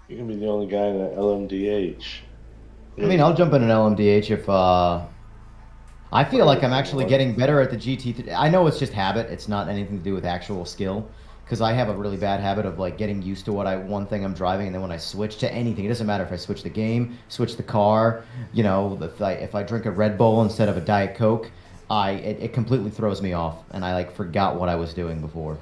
You can be the only guy in the LMDH. I mean, I'll jump in an LMDH if I feel like Private I'm actually one. getting better at the GT. I know it's just habit. It's not anything to do with actual skill. Because I have a really bad habit of like getting used to one thing I'm driving, and then when I switch to anything, it doesn't matter if I switch the game, switch the car, if I drink a Red Bull instead of a Diet Coke, it completely throws me off, and I like forgot what I was doing before.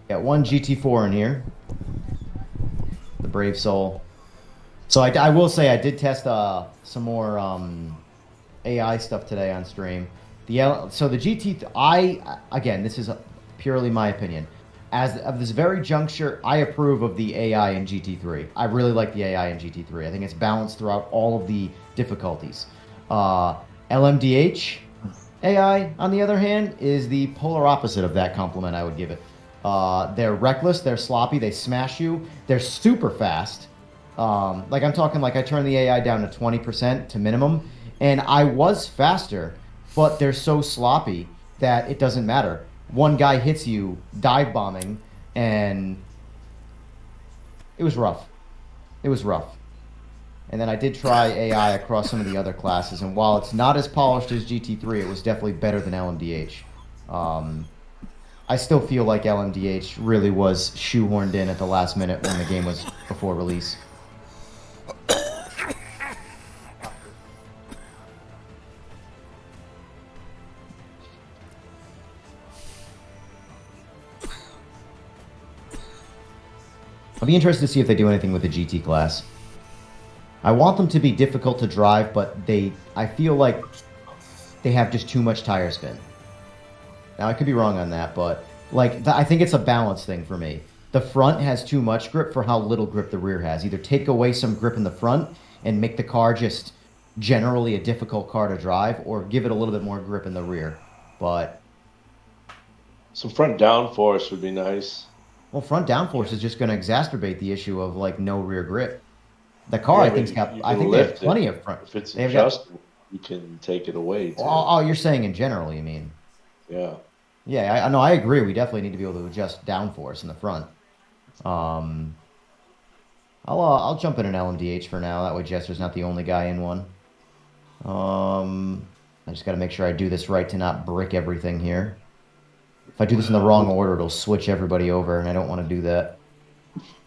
Got one GT4 in here, the Brave Soul. So I will say I did test some more AI stuff today on stream. So the GT I again, this is purely my opinion. As of this very juncture, I approve of the AI in GT3. I really like the AI in GT3. I think it's balanced throughout all of the difficulties. LMDH AI, on the other hand, is the polar opposite of that compliment I would give it. They're reckless, they're sloppy, they smash you, they're super fast. Like I'm talking like I turned the AI down to 20% to minimum, and I was faster, but they're so sloppy that it doesn't matter. One guy hits you dive bombing, and it was rough. It was rough. And then I did try AI across some of the other classes, and while it's not as polished as GT3, it was definitely better than LMDH. Um, I still feel like LMDH really was shoehorned in at the last minute when the game was before release. I'll be interested to see if they do anything with the GT class. I want them to be difficult to drive, but I feel like they have just too much tire spin. Now I could be wrong on that, but like I think it's a balance thing for me. The front has too much grip for how little grip the rear has. Either take away some grip in the front and make the car just generally a difficult car to drive, or give it a little bit more grip in the rear. But Some front downforce would be nice. well, front downforce is just going to exacerbate the issue of like no rear grip. The car, Yeah, but you I can think they have lift it. plenty of front. If it's They've got. adjustable, you can take it away too. Oh, you're saying in general, you mean? Yeah. Yeah, I know. I agree. We definitely need to be able to adjust downforce in the front. Um, I'll jump in an LMDH for now. That way, Jester's not the only guy in one. I just got to make sure I do this right to not brick everything here. If I do this in the wrong order, it'll switch everybody over, and I don't want to do that.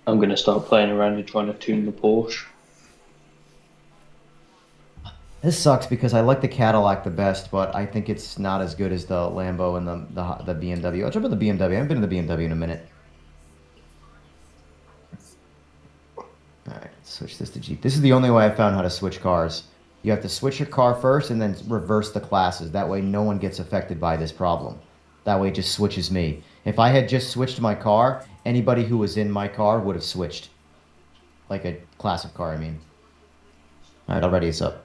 I'm going to start playing around and trying to tune the Porsche. This sucks because I like the Cadillac the best, but I think it's not as good as the Lambo and the BMW. I'll jump in the BMW. I haven't been in the BMW in a minute. All right, let's switch this to Jeep. This is the only way I found how to switch cars. You have to switch your car first and then reverse the classes. That way, no one gets affected by this problem. That way, it just switches me. If I had just switched my car, anybody who was in my car would have switched. Like a class of car, I mean. All right, already it's up.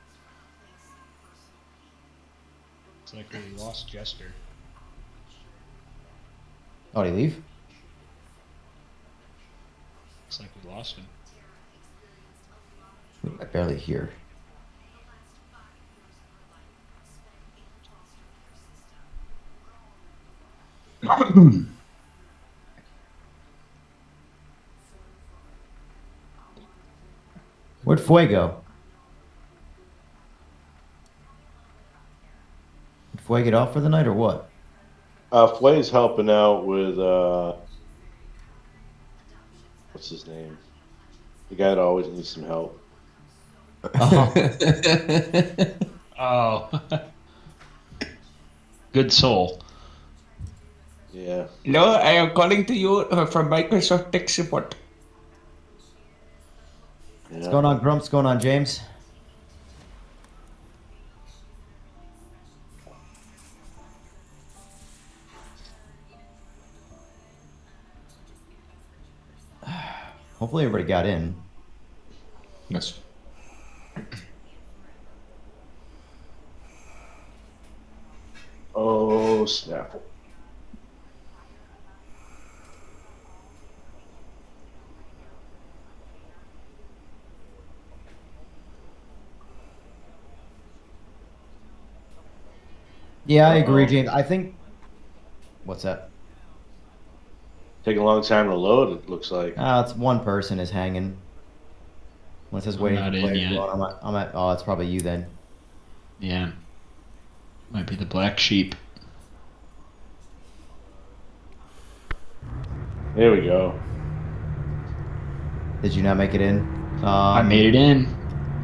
It's like we lost Jester. Oh, did he leave? It's like we lost him. I barely hear. Where'd Fuego? Did Fuego get off for the night or what? Flay's helping out with what's his name? The guy that always needs some help. Oh, good soul. Yeah. No, I am calling to you from Microsoft Tech Support. What's going on, Grumps? What's going on, James? Hopefully everybody got in. Yes. Oh, snap. Yeah, I agree, James. I think. What's that? Taking a long time to load, it looks like. It's one person is hanging. When it says waiting not for in players, yet. well, I'm at. Oh, it's probably you then. Yeah. Might be the black sheep. There we go. Did you not make it in? I made it in.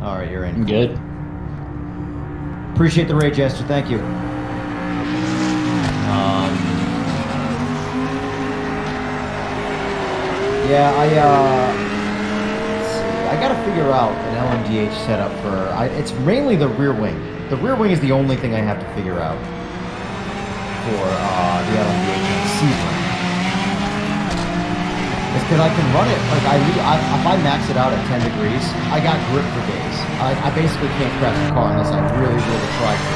All right, you're in. I'm good. Appreciate the raid, Jester. Thank you. Yeah, let's see. I gotta figure out an LMDH setup for. It's mainly the rear wing. The rear wing is the only thing I have to figure out for the LMDH and season. It's because I can run it like if I max it out at 10 degrees, I got grip for days. I basically can't crash the car unless I really try to.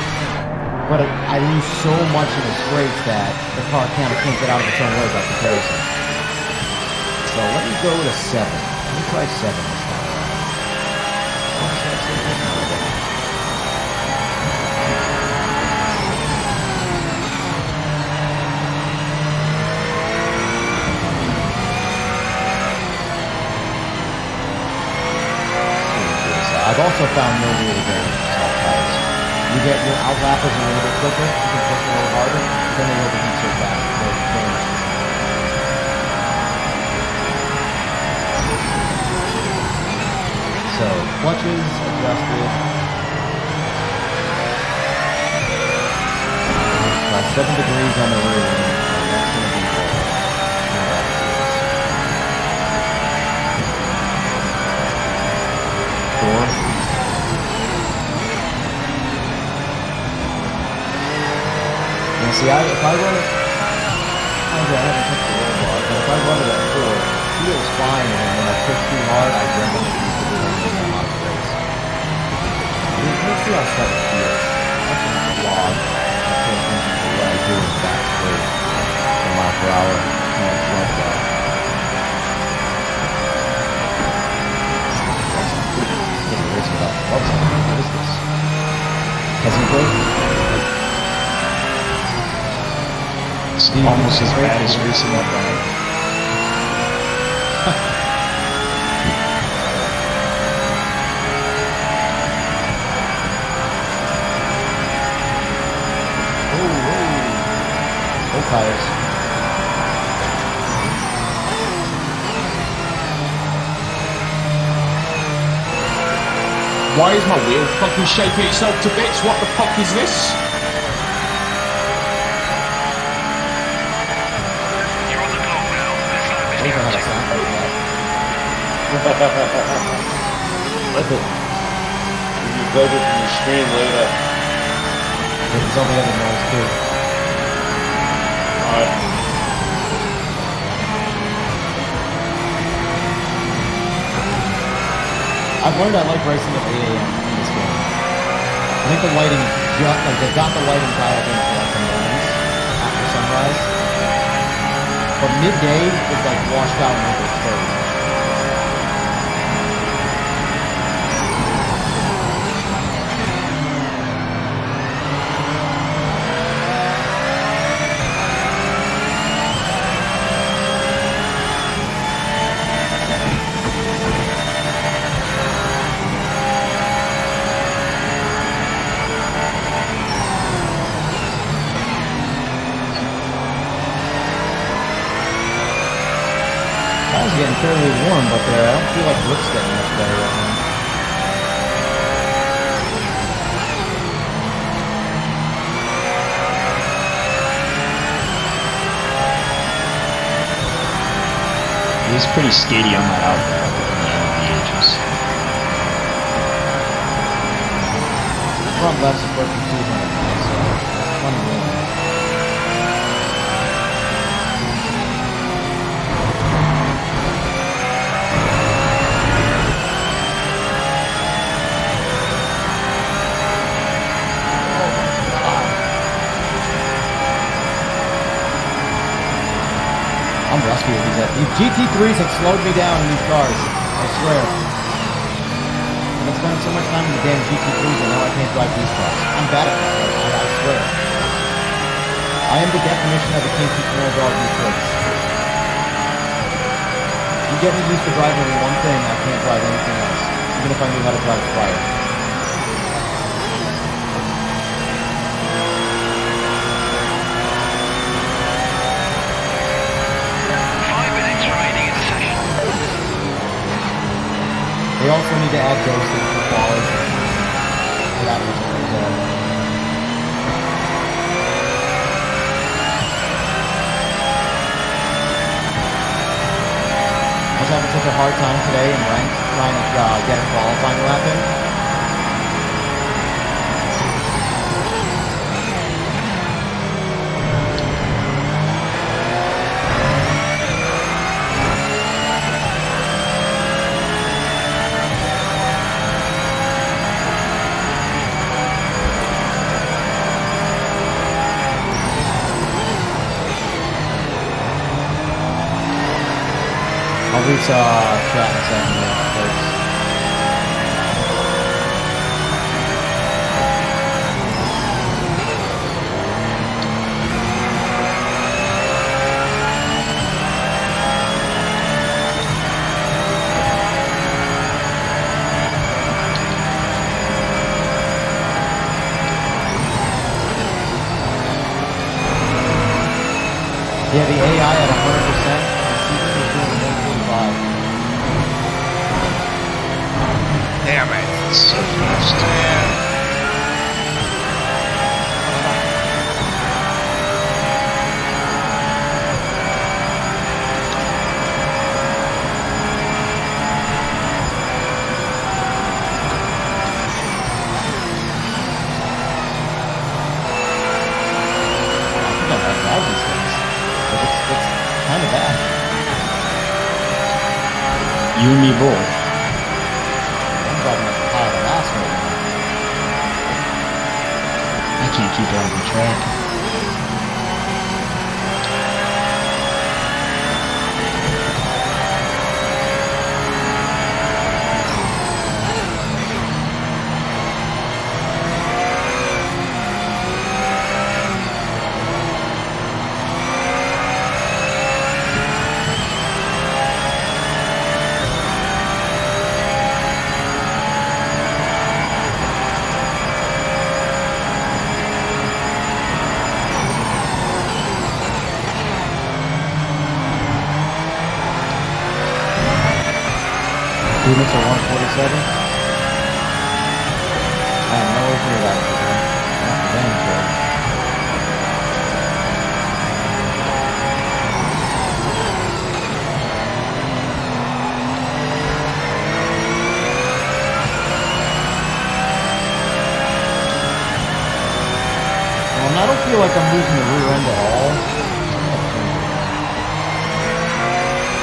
But I lose so much in the straights that the car kind of can't get out of its own way by comparison. So let me go to 7. Let me try 7 this time. I've also found no real advantage to soft tires. You get your outlappers a little bit quicker, you can push a little harder, then they overheat so fast. So, clutches adjusted. By 7 degrees on the rear wing. That's going to be four. Now see, if I run it, I haven't touched the roll bar, but if I run it at 4, it feels fine, and then when I push too hard, I generally use the wheel and I'm out of the race. Let's see how 7 feels. That's a log. I pay attention to what I do in back straight. The mile per hour. And love that. Getting racing without the gloves on. What is this? Peasant plate? It's almost as bad as racing up on it. Both tires. Why is my wheel fucking shaking itself to bits? What the fuck is this? You're on the clock now. This lap is I don't know how to counting. sound like that. You can plug it from the screen later. There's all the other noise too. Alright. I've learned I like racing at 8 a.m. in this game. I think the lighting, they got the lighting dialed in for like the mornings after sunrise. But midday is like washed out and overexposed. It's getting fairly warm, but I don't feel like grip's getting much better right now. It is pretty skatey on my outfit on the LMDHs. Front left's approaching 200 now, so it's funny wheel. I'm rusty with these GT3s have slowed me down in these cars. I swear. I've been spending so much time in the damn GT3s and now I can't drive these cars. I'm bad at that. I swear. I am the definition of a can't keep no dog in place. You get me used to driving one thing, I can't drive anything else, even if I knew how to drive fire. 5 minutes remaining in the session. They also need to add ghosting for quality. For that reason, as well. I was having such a hard time today in ranked trying to get a qualifying lap in. I'll reach chat in a second here, folks. Yeah, the AI at 100%. The CPU is doing 145. Damn it. So fast. I think I might drive these things. But it's kind of bad. You and me both. I'm driving like a pile of ass right now. I can't keep it on the track. Units are 147. I have no idea that. That's the damn sure. I don't feel like I'm losing the rear end at all.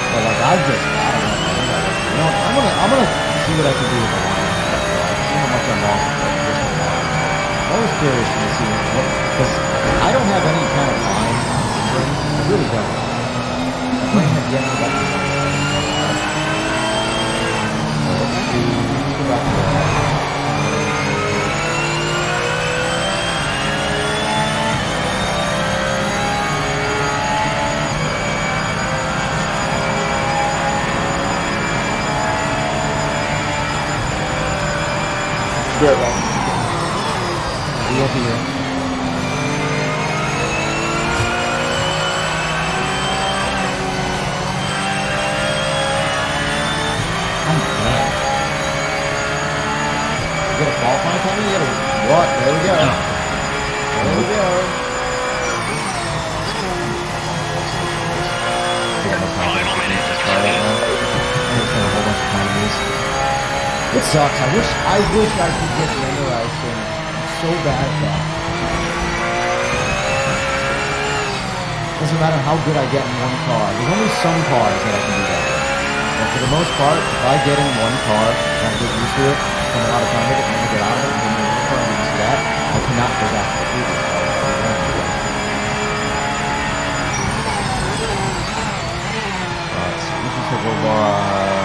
But like I don't know. You know, I'm gonna see what I can do with the line. See how much I'm off. I'm always curious to see what, because I don't have any kind of line. I really don't. My brain has yet to get me. So let's see. Let's go back to that. Good, right? We'll be here. I'm bad. You got a qualifying time? You got a what? There we go. There we go. Final minute to try it. I just got a whole bunch of time these. It sucks. I wish I could get memorized things. I'm so bad at that. Doesn't matter how good I get in one car. There's only some cars that I can do that with. But for the most part, if I get in one car and I get used to it, spend a lot of time with it, and then get out of it, and then get in another car and get used to that, I cannot go back to the previous car. This is a robot.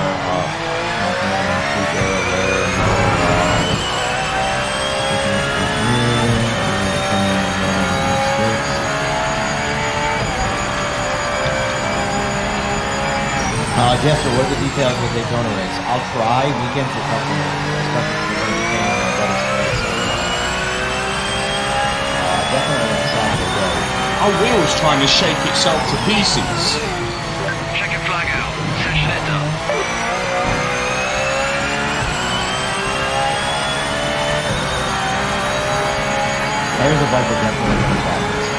Jester, what are the details of the Daytona race? I'll try weekends or something, especially if you're going to Japan on my brother's place. So, definitely on Saturday day. Our wheel's trying to shake itself to pieces. Check your flag out. Session ender. There's a Viper definitely in the problems.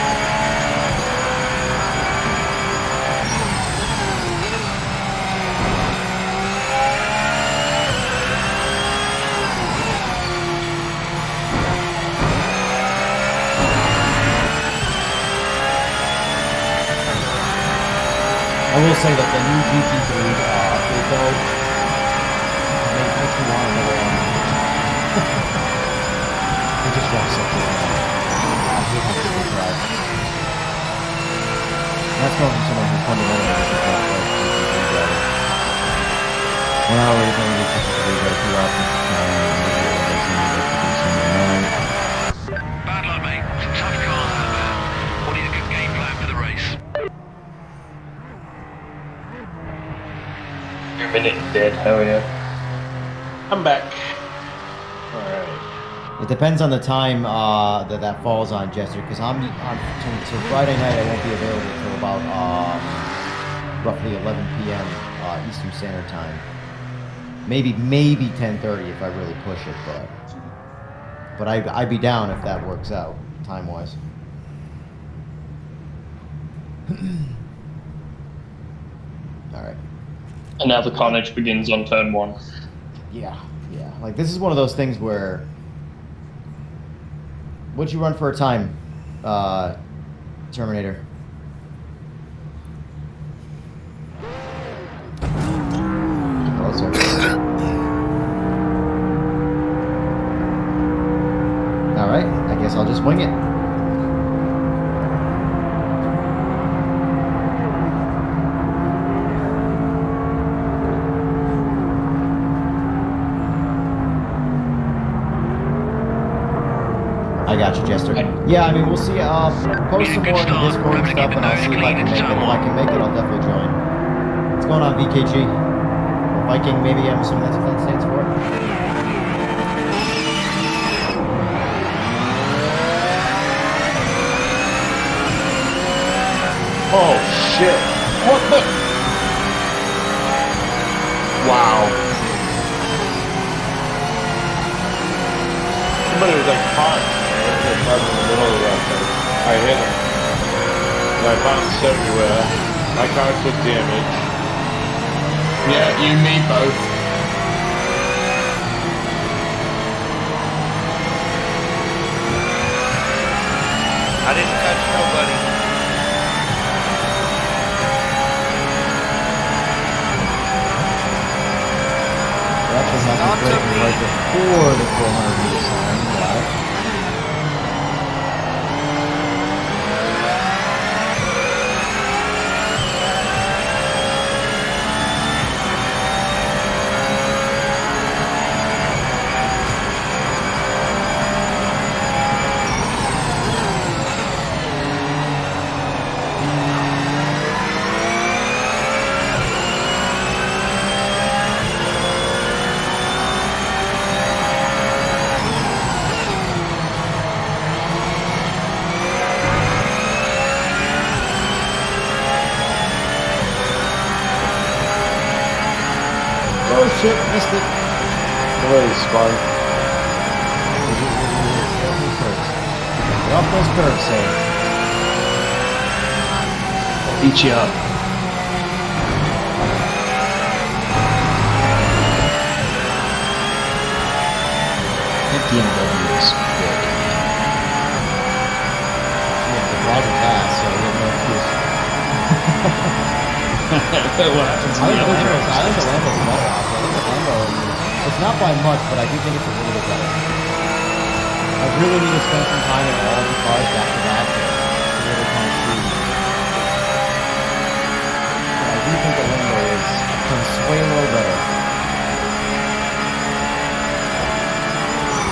I will say that the new GT3 update though makes me want another one. It just drives so cool. I hate how slow it drives. And that's coming from someone who's fundamentally just not like GT3 driver. When I already think it's just a few options to try and maybe it does seem like to do something wrong. Bad luck, mate. Some tough cars out there. We'll need a good game plan for the race. You're a minute dead, hell yeah. I'm back. Alright. It depends on the time that falls on, Jester, because so Friday night I won't be available until about roughly 11 p.m. Eastern Standard Time. Maybe 10:30 if I really push it, but I'd be down if that works out time-wise. All right. And now the carnage begins on turn 1. Yeah. Like this is one of those things where. What'd you run for a time, Terminator? Closer. All right. I guess I'll just wing it. I got you, Jester. Yeah, I mean, we'll see. Post some more in the Discord and stuff, and I'll see if I can make it. If I can make it, I'll definitely join. What's going on, VKG? Viking, maybe I'm assuming that's what that stands for. Oh shit! What the? Wow! Somebody was like hot. In the middle of that thing. I hit him. And I bounced everywhere. My car took damage. Yeah, you and me both. I didn't touch nobody. That was not breaking right before the 400-meter sign. Got it. Oh shit, missed it. Somebody spun. Get off those curves, say. I'll eat you up. That BMW is good. Yeah, the drive is fast, so we have no excuse. What happens in I the other think the direction? Lambo's better, honestly. I think the Lambo, it's not by much, but I do think it's a little bit better. I really need to spend some time in all the cars back to back to really kind of see. But I do think the Lambo can sway a little better.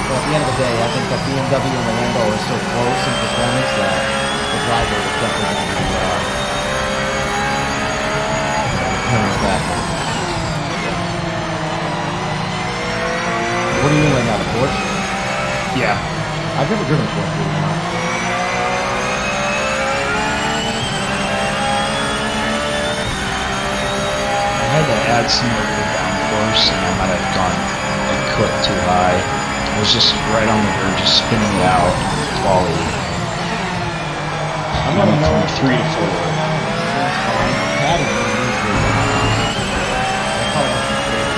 But at the end of the day, I think that BMW and the Lambo are so close in performance that the driver is definitely going to be coming back. are you in right now, the Porsche? Yeah. I've never driven a Porsche, believe it or not. I had to add some of the downforce, and I might have gone a clip too high. I was just right on the verge of spinning it out quality. I'm I gonna went know. from 3 to 4. That's fine. Pat is really good. I probably have to trade it.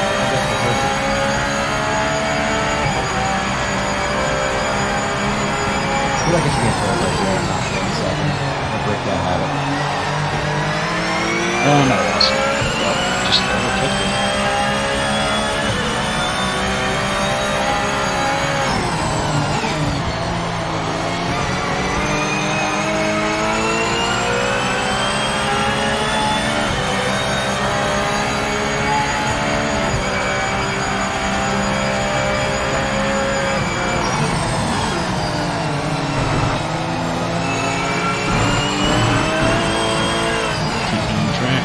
I guess it hurts it. I feel like I should get thrown right there. I'm not sure in a second. I'll break that habit. Oh no, awesome. Well, just overtook it. Keeping on track.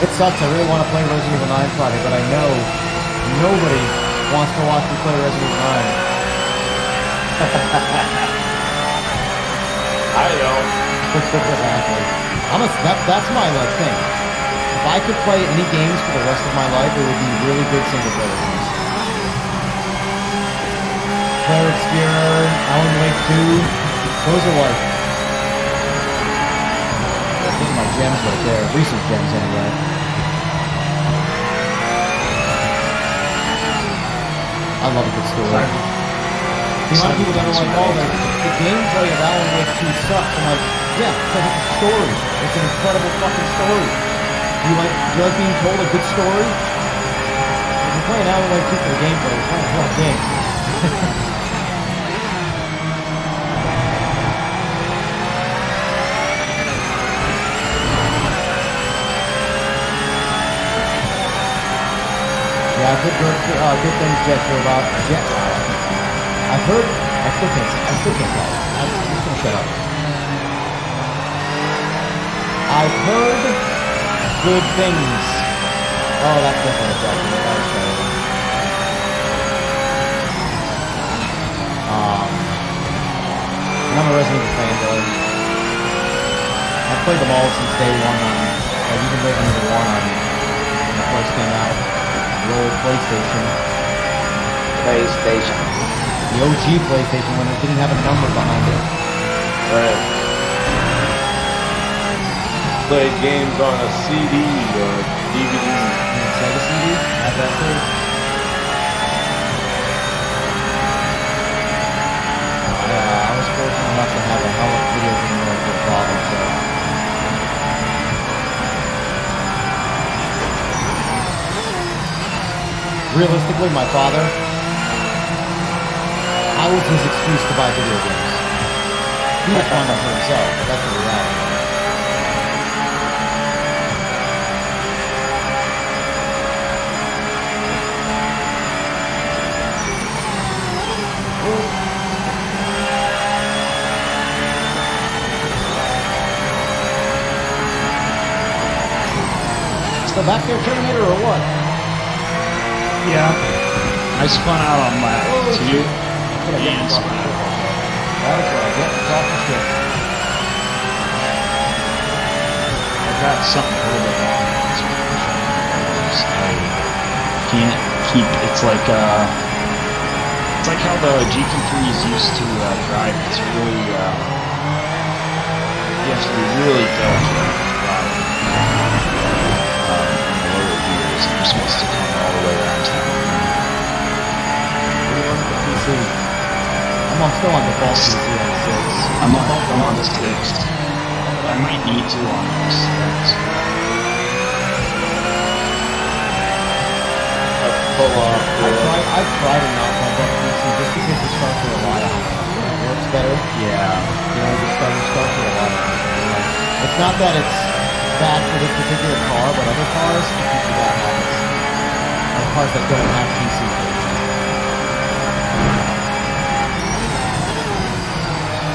It sucks. I really want to play Resident Evil 9 Friday, but I know nobody wants to watch me play Resident Evil 9. I don't. Exactly. That's my like thing. If I could play any games for the rest of my life, it would be really good single player games. Player Explorer, Alan Wake 2, those are like those are my gems right there. Recent gems anyway. I love a good story. A lot of people that are like, oh, the gameplay of Alan Wake 2 sucks. I'm like, yeah, because it's a story. It's an incredible fucking story. Do you like being told a good story? If you're playing Alan Wake 2 for the gameplay, you're playing a whole game. Yeah, I've heard good things, Jethro, about Jet. I've heard. I still can't tell. I'm just gonna shut up. I've heard good things. Oh, that's definitely a joke. That was terrible. And I'm a Resident Evil fanboy. I've played them all since day one. Like even Resident Evil 1 when it first came out. The old PlayStation. The OG PlayStation when it didn't have a number behind it. Right. Play games on a CD or DVD. Sega CD? Had that too. I was fortunate enough to have a hell of a video game like your father, so. Realistically, my father, I was his excuse to buy video games. He was fond of for himself, but that's the reality. So back there, Terminator, or what? Yeah. I spun out on lap 2. That's what I get And for spun talking out. shit. That is what I get for talking shit. I got something a little bit wrong with this one. I can't keep. It's like how the GT3 is used to drive. It's really you have to be really delicate with the throttle. In the lower gears, and you're supposed to come all the way around town. PC. Still on default PC on 6. I'm on the 6. I might need to on the 6. Pull off. I've tried to not bump up PC just because you start to rely on it. It works better. Yeah. You know, you start to rely on it. It's not that it's bad for this particular car, but other cars can teach you bad habits. Or cars that don't have TC, for example.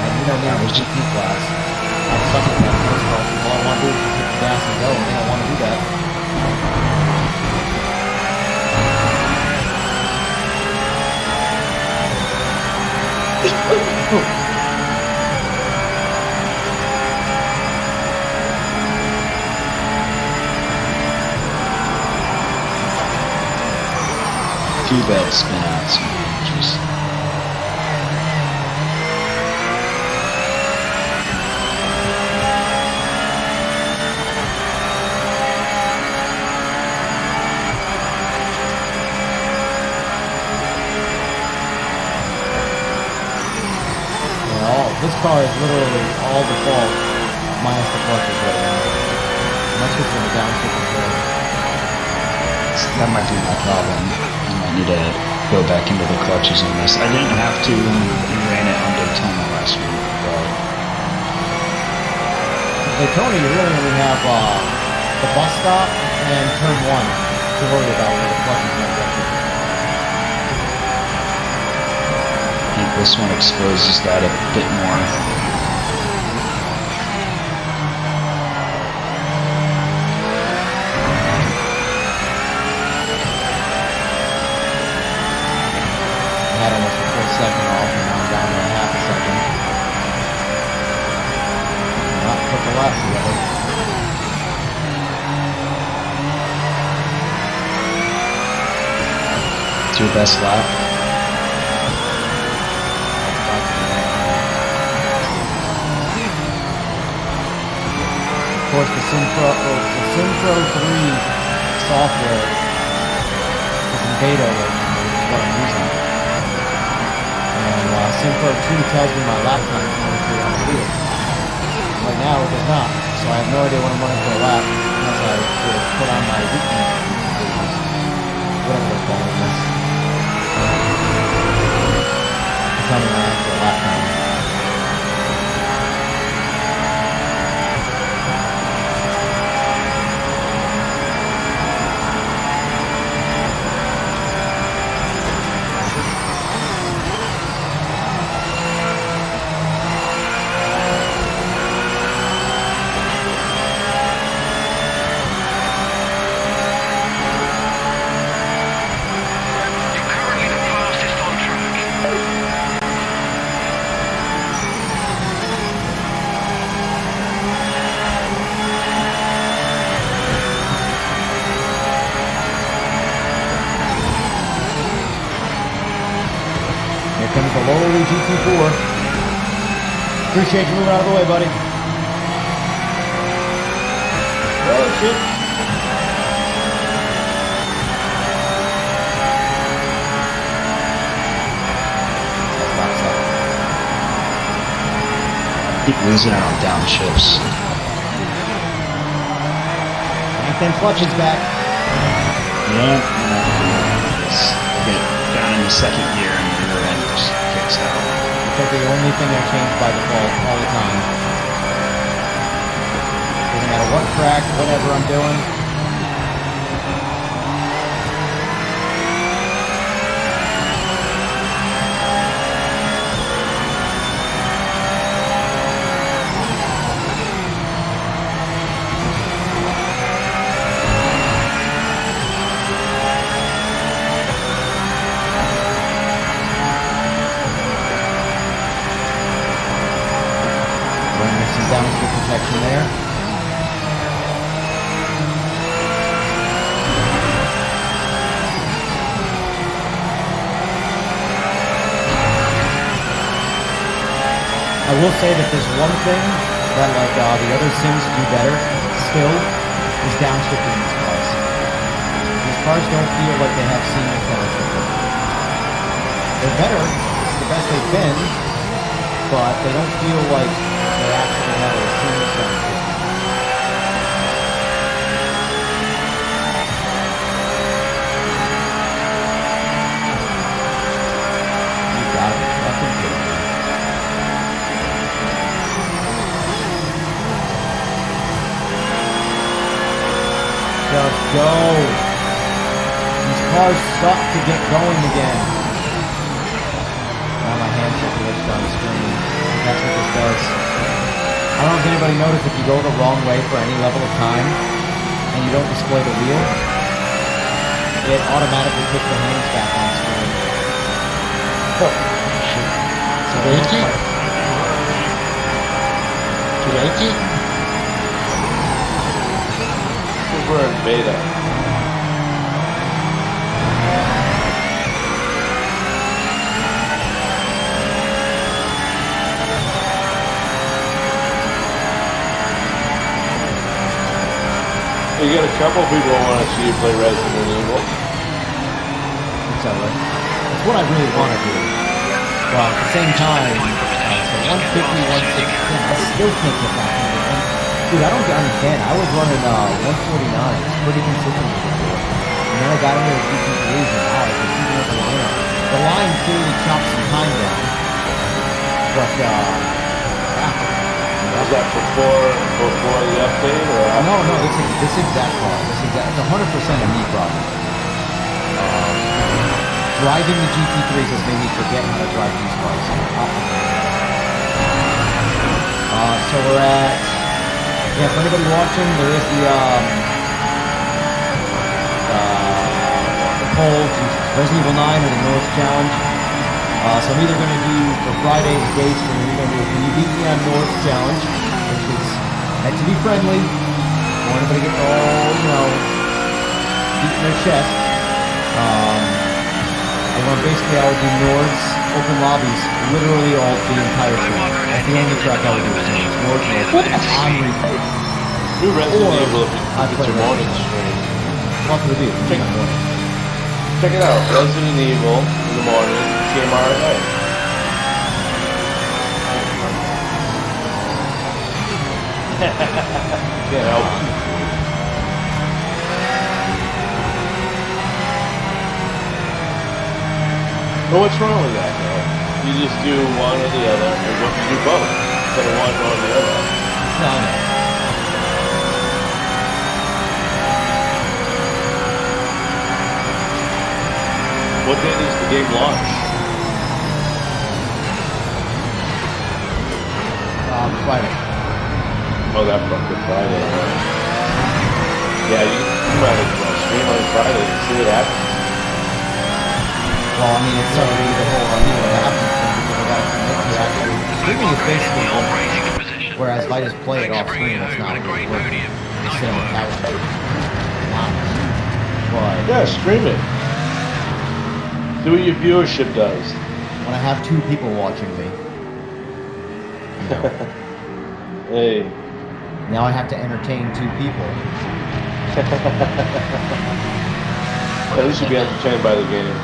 And you know me, I'm a GT class. I suck at that first car. All I want to do is just hit the gas and go, and they don't want to do that. Few bad spin outs. Just this car is literally all default minus the clutches right now. And that's just in the downshift control. that might be my problem. I might need to go back into the clutches on this. I didn't have to when we ran it on Daytona last week, but Daytona, you really only have the bus stop and turn 1 to worry about where the clutches might get to. I think this one exposes that a bit more. I had almost a full second off, and now I'm down to a half a second. Not put the laps together. It's your best lap. Of course, the Synpro 3 software is in beta right now, which is what I'm using. And Synpro 2 tells me my lap time is 23 on the wheel. Right now, it does not. So I have no idea when I'm running for a lap unless I sort of put on my weekend pages. Whatever they're calling this. Tell me my actual lap time. You're currently the fastest on track. Here comes the lowly GT4. Appreciate you moving out of the way, buddy. Oh, shit. That's not so. Keep losing out on downshifts. Back then, clutches back. Yeah. Get down in the second gear and the rear end just kicks out. It's like the only thing I change by default all the time. Doesn't matter what track, whatever I'm doing. Running some downshift protection there. I will say that there's one thing that the other sims do better still is downshifting these cars. These cars don't feel like they have seamless downshifting. They're better. It's the best they've been, but they don't feel like they actually have a seamless downshifting. You gotta be fucking kidding me. cars suck to get going again. Now my hands are glitched on the screen. That's what this does. I don't know if anybody noticed if you go the wrong way for any level of time and you don't display the wheel, it automatically puts the hands back on screen. So Because we're in beta. You got a couple people who want to see you play Resident Evil. It's alright. It's what I really want to do. But at the same time, so 150, 160, I still can't get back into it. And, dude, I don't understand. I was running 149s pretty consistently before. And then I got into the GT3s and now I just keeping up the line. The line clearly chops some time down. But, Was that before the update or after? no, this exact car. It's 100% a me problem. Driving the GT3s has made me forget how to drive these cars. So we're at, for anybody watching, there is the poll, Resident Evil 9 or the North Challenge. So I'm either going to do, for Friday's day stream, we're going to do a Can You Beat Me on North Challenge, which is meant to be friendly. I want everybody to get all, beating their chest. Basically I would do Nords, open lobbies, literally all the entire stream. That's the only track I would do is Nords, on replay. Do Resident Or Evil if I'd it's play your morning stream. What to do? Check it out. Resident Evil in the morning, TMR at night. Can't help it. But what's wrong with that, though? You just do one or the other, or you do both, instead of one or the other. No, no. What day does the game launch? Friday. Oh, that fucking Friday. Yeah, you can probably stream on Friday and see what happens. Well, I mean, it's already the whole, what happens because I gotta commit to actually. Streaming is basically one thing. Whereas if I just play it off screen, it's not really working. Just sit on the couch and lounge. But Yeah, stream it. Do what your viewership does. when I have two people watching me, Hey. now I have to entertain two people. At least you'll be entertained by the game.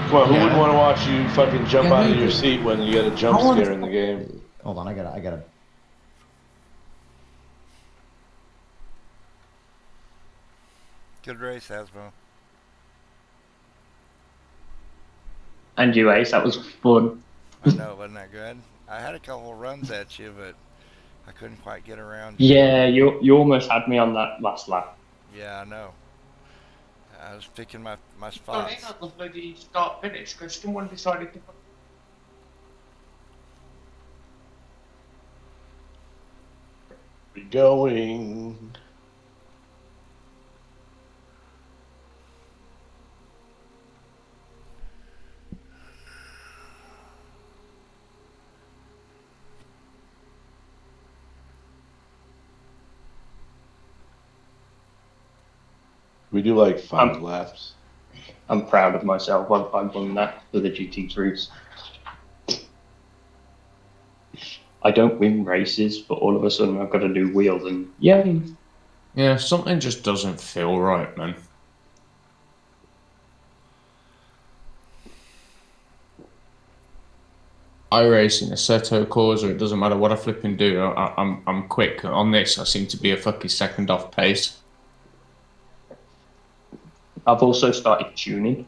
Come on, who wouldn't want to watch you fucking jump out of your seat when you get a jump scare in the game? Hold on, I gotta. Good race, Asmo. And you, Ace, that was fun. I know, wasn't that good? I had a couple runs at you, but I couldn't quite get around. Yeah, you almost had me on that last lap. Yeah, I know. I was picking my Oh, spots. hang on the bloody start finish because someone decided to. We're going. We do like 5 laps. I'm proud of myself. I've won that for the GT3s. I don't win races, but all of a sudden I've got to do wheels and yay. Yeah, something just doesn't feel right, man. I race in a Assetto Corsa, it doesn't matter what I flipping do. I'm quick. On this, I seem to be a fucking second off pace. I've also started tuning.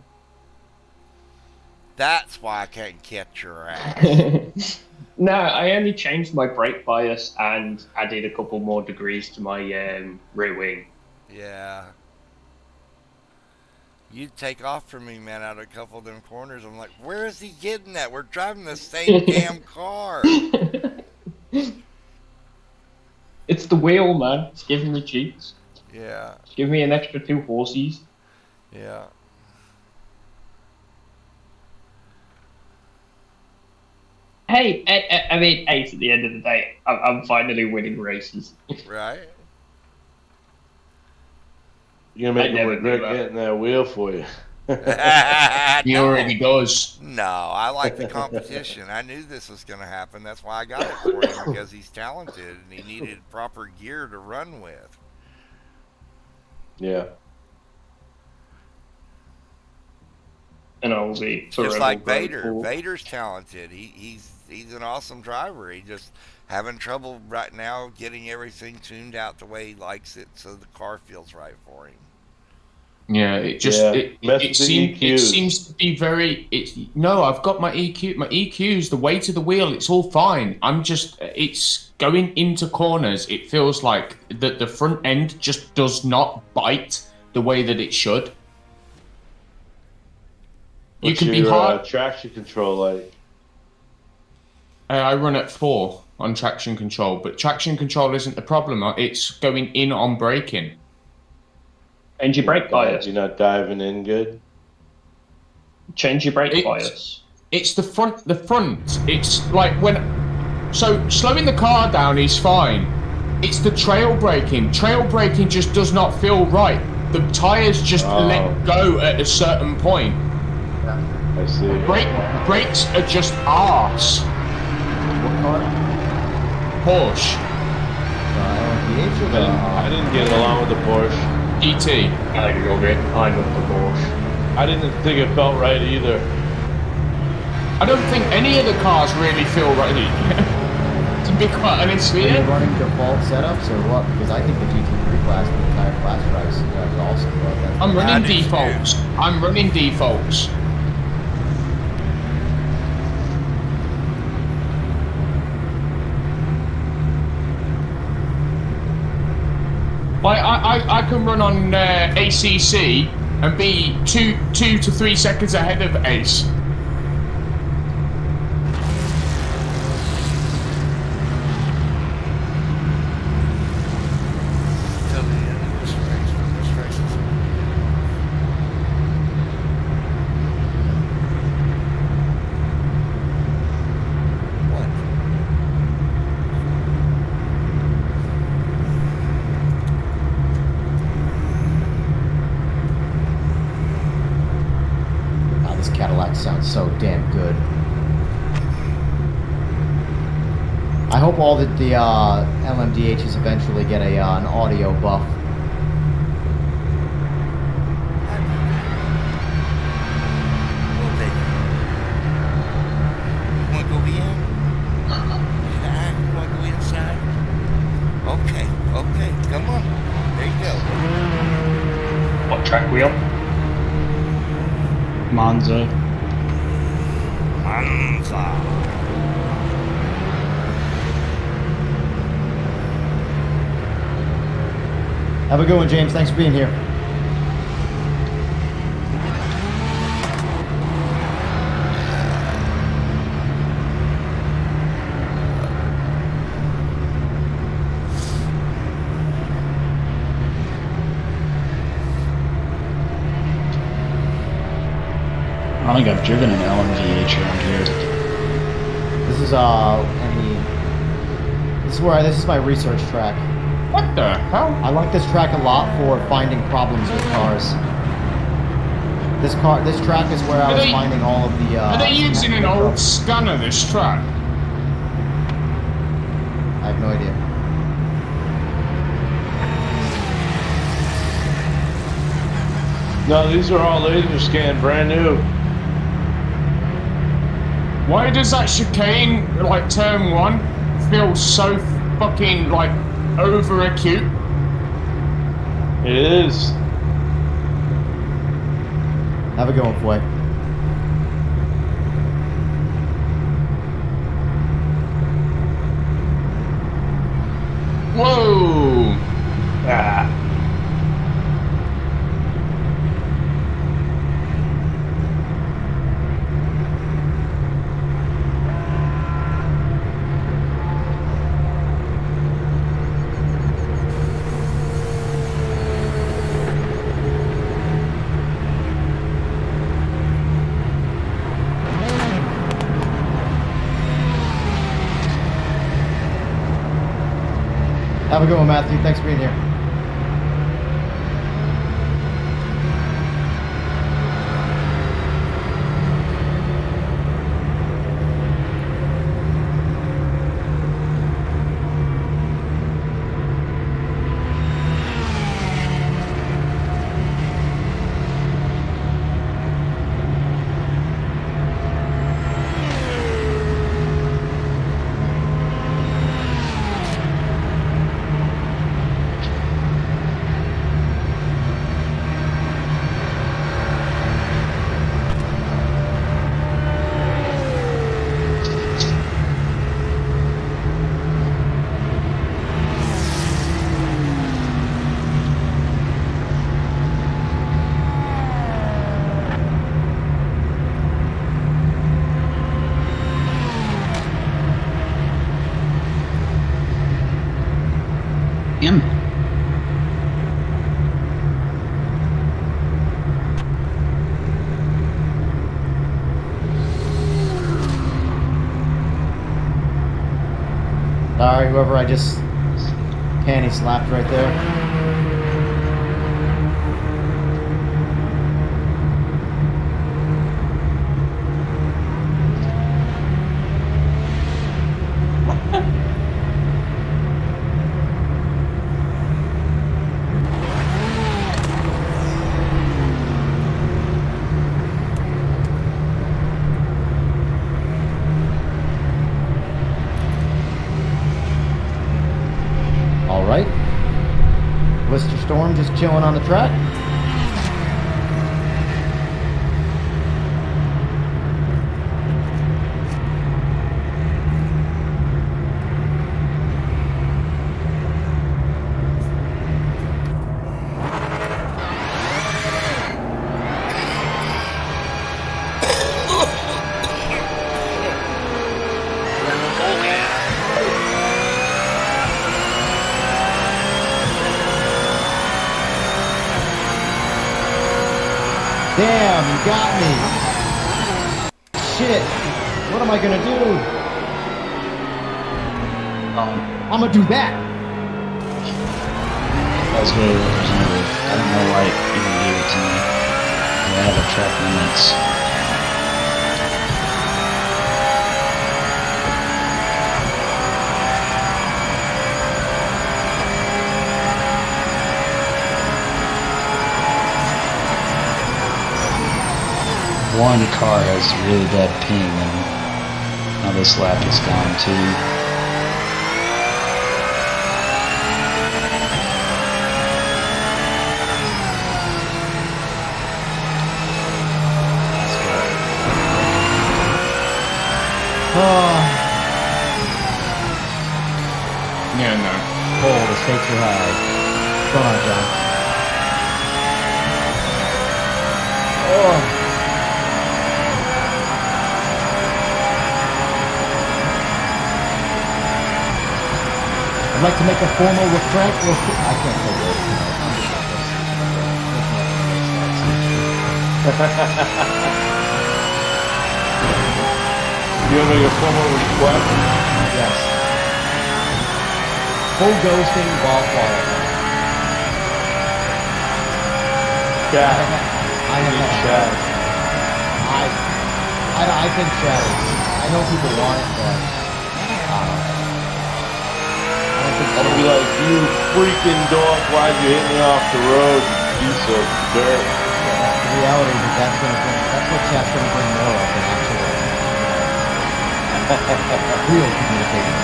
That's why I can't catch your ass. No, I only changed my brake bias and added a couple more degrees to my rear wing. Yeah. You'd take off from me, man, out of a couple of them corners. I'm like, where is he getting that? We're driving the same damn car. It's the wheel, man. It's giving me cheeks. Yeah, It's giving me an extra 2 horsies. yeah. Hey, I mean, Ace, at the end of the day, I'm finally winning races. Right? You're gonna make I him never regret knew that. getting that wheel for you. He No. already does. No, I like the competition. I knew this was going to happen. That's why I got it for him, because he's talented and he needed proper gear to run with. Yeah. And I'll be forever Just like grateful. Vader. Vader's talented. He's an awesome driver. He just having trouble right now getting everything tuned out the way he likes it, so the car feels right for him. Yeah, it just Yeah, it mess with the it EQs. seems to be very. No, I've got my EQ. My EQs, the weight of the wheel, it's all fine. It's going into corners. It feels like the front end just does not bite the way that it should. You What's can be your, hard. traction control like? I run at 4 on traction control, but traction control isn't the problem. It's going in on braking. Change your brake bias. You're not diving in good. Change your brake It's- bias. It's the front. The front. It's like when. So slowing the car down is fine. It's the trail braking. Trail braking just does not feel right. The tires just Oh. let go at a certain point. I see. Brakes are just arse. What car? Porsche LMDH or I didn't get along with the Porsche. GT. I love it. I love the Porsche. I didn't think it felt right either. I don't think any of the cars really feel right. To be quite honest with Are you you. running default setups or what? Because I think the GT3 class, the entire class drives is awesome. But that's I'm running I do too. defaults. I'm running defaults. I can run on ACC and be 2 to 3 seconds ahead of Ace. Till the end of this race, when this race is what? Wow, this Cadillac sounds so damn good. I hope all the LMDHs eventually get an audio buff. We'll take it. You want to go in? Yeah, you want to go inside? Okay, come on. There you go. What track we on? Monza. Monza. Have a good one, James. Thanks for being here. I don't think I've driven an LMDH around here. This is my research track. What the hell? I like this track a lot for finding problems with cars. This track is where I Are was they- finding all of the. Are they using an old scanner this track? I have no idea. No, these are all laser scanned, brand new. Why does that chicane, like turn 1, feel so fucking like over acute? It is. Have a good one, Foy. Whoa! Ah. Have a good one, Matthew. Thanks for being here. Him. Sorry, whoever I just panty slapped right there. All right. Blister Storm just chilling on the track. All clear. Damn, you got me. Shit. What am I gonna do? I'm gonna do that. That was very representative. I don't know why it even gave it to me. I have a track limits. One car has really bad ping, and now this lap is gone too. Yeah, no. Oh, the stakes are high. What's going on, John? Oh. I'd like to make a formal retract. I can't say You want to make a formal request? yes. Full ghosting while qualifying. Chat. I have had Chat. I think chat is. I know people want it, but I don't think I'm gonna be like, you freaking dog, why'd you hit me off the road, you piece of dirt. the reality is that that's what chat's gonna bring more of than actual real communication.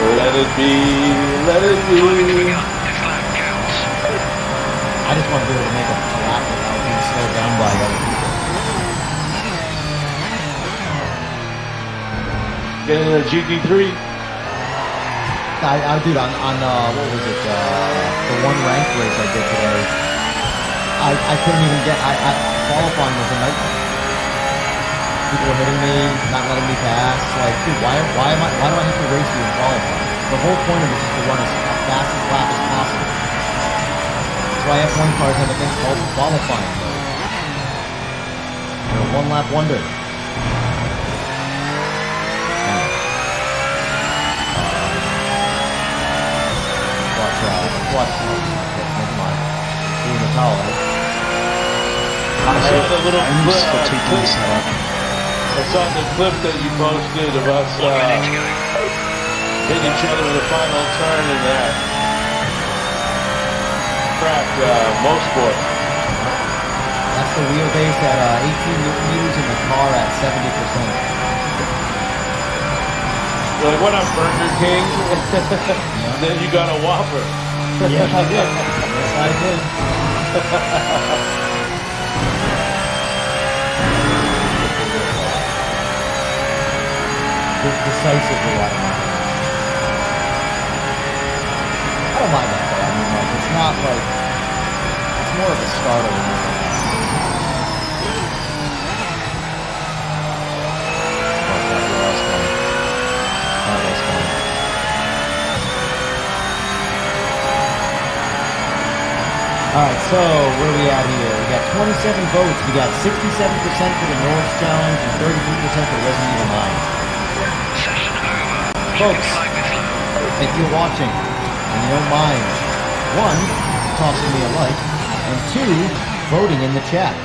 Let it be, let it Driving to be. begun. This lap counts. I just want to be able to make a lap without being slowed down by other people. Get in a GT3. I did on what was it? The one ranked race I did today. I couldn't even get. Qualifying was a nightmare. People were hitting me, not letting me pass. Like, dude, why do I have to race you in qualifying? The whole point of this is to run as fast as lap as possible. That's why F1 cars have a thing called qualifying mode. They're a one lap wonder. Watch. Never mind. You're in the towel, right? I saw the little I'm clip, still taking this up. I saw the clip that you posted of us hitting each other in the final turn in that track, Mosport. That's the wheelbase at 18 newton meters in the car at 70%. You're like, what up, Burger King? Then you got a Whopper. Yes, I did. Yes, I did. Decisively out of my mind. I don't mind that though. I mean, like, it's not like, it's more of a startle than anything else. Oh, God, where else going? Oh, that's going. Alright, so where are we at here? We got 27 votes. We got 67% for the Norwich Challenge and 33% for Resident Evil 9. Session over. Folks, Like this lap. if you're watching and you don't mind, 1, tossing me a like, and 2, voting in the chat.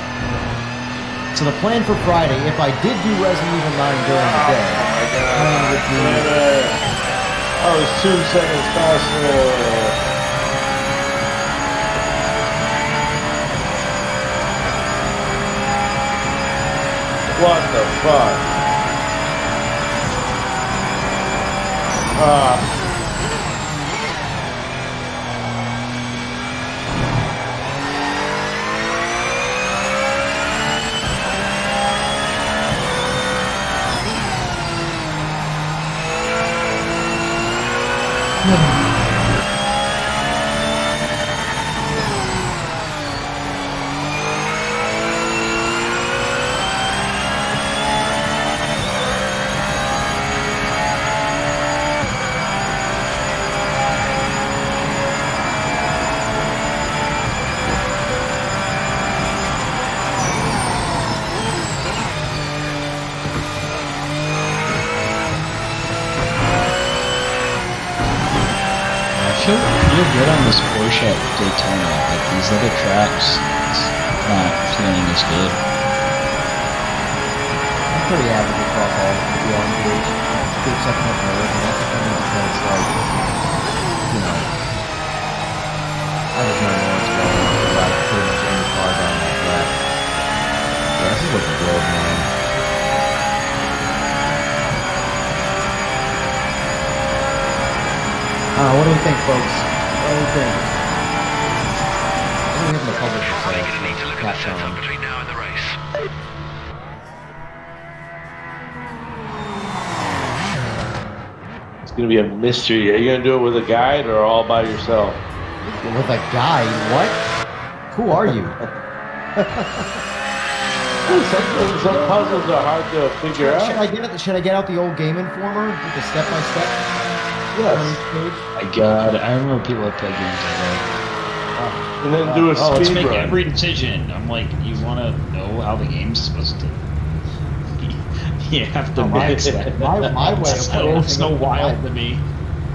So the plan for Friday, if I did do Resident Evil 9 during the day, the plan would be... I was 2 seconds faster. What the fuck? I feel real good on this Porsche at Daytona. Like these other tracks, it's not feeling as good. I'm pretty average across all the RMPs. Keep second up nerves, and that's funny because, like, you know, I just know Lawrence well enough to ride pretty much any car down that track. Yeah, this is looking good, man. What do we think, folks? What do we think? What do we have in the public for Probably sale? going to need to look at the setup between now and the race. It's gonna be a mystery. Are you gonna do it with a guide or all by yourself? With a guy? What? Who are you? Some puzzles are hard to figure out. Should I get out the old Game Informer with the step-by-step? Yes. My God, I remember people that play games like that. And then do a Let's speed make run. every decision. I'm like, you want to know how the game's supposed to? You have to mix that. my way of playing It's so wild to me.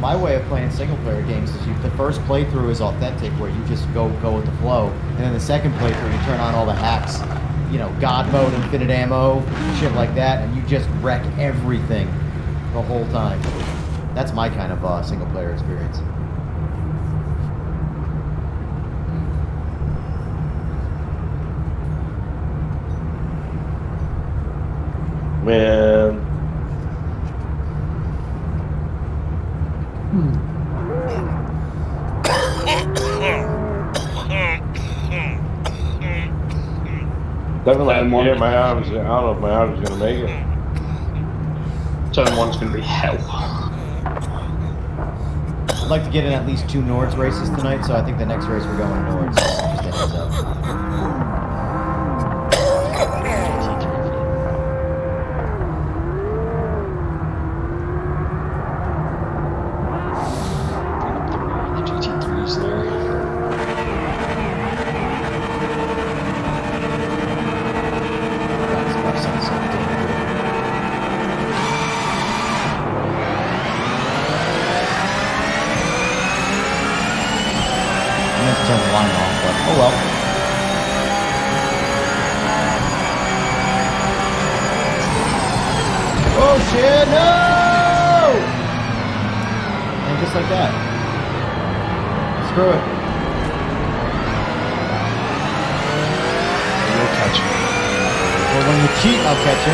My way of playing single-player games is the first playthrough is authentic, where you just go with the flow, and then the second playthrough you turn on all the hacks, you know, God mode, infinite ammo, shit like that, and you just wreck everything the whole time. That's my kind of single-player experience. Man. Definitely, yeah, my arms. I don't know if my arms are gonna make it. Turn 1's going to be hell. I'd like to get in at least 2 Nords races tonight, so I think the next race we're going to Nords. Just a heads up. The GT3's there. That's my son's so damn good. Oh shit, no! And just like that. Screw it. You'll catch me. Well, when you cheat, I'll catch you.